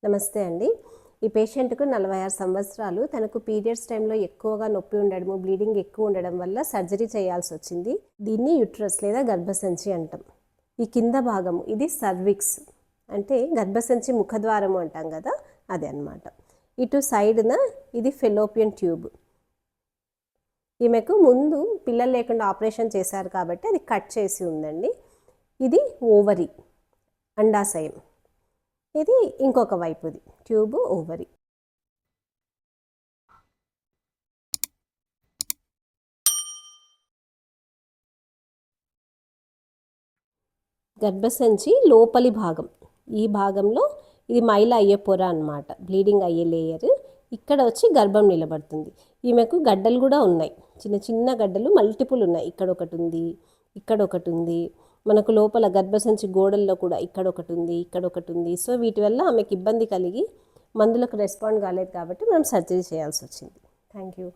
నమస్తే అండి. ఈ పేషెంట్‌కు 46 సంవత్సరాలు. తనకు పీరియడ్స్ టైంలో ఎక్కువగా నొప్పి ఉండడము, బ్లీడింగ్ ఎక్కువ ఉండడం వల్ల సర్జరీ చేయాల్సొచ్చింది. దీన్ని యుట్రస్ లేదా గర్భసంచి అంటాం. ఈ కింద భాగము ఇది సర్విక్స్, అంటే గర్భసంచి ముఖద్వారము అంటాం కదా, అదే అన్నమాట. ఇటు సైడ్న ఇది ఫెలోపియన్ ట్యూబ్. ఈమెకు ముందు పిల్లలు లేకుండా ఆపరేషన్ చేశారు కాబట్టి అది కట్ చేసి ఉందండి. ఇది ఓవరీ, అండాశయం. ఇది ఇంకొక వైపుది ట్యూబ్, ఓవరీ. గర్భసంచి లోపలి భాగం, ఈ భాగంలో ఇది మైల అయ్యే పొర అన్నమాట, బ్లీడింగ్ అయ్యే లేయర్. ఇక్కడ వచ్చి గర్భం నిలబడుతుంది. ఈమెకు గడ్డలు కూడా ఉన్నాయి, చిన్న చిన్న గడ్డలు మల్టిపుల్ ఉన్నాయి. ఇక్కడ ఒకటి ఉంది, ఇక్కడ ఒకటి ఉంది. మనకు లోపల గర్భసంచి గోడల్లో కూడా ఇక్కడ ఒకటి ఉంది, ఇక్కడ ఒకటి ఉంది. సో వీటి వల్ల ఆమెకు ఇబ్బంది కలిగి మందులకు రెస్పాండ్ కాలేదు కాబట్టి మనం సర్జరీ చేయాల్సి వచ్చింది. Thank you.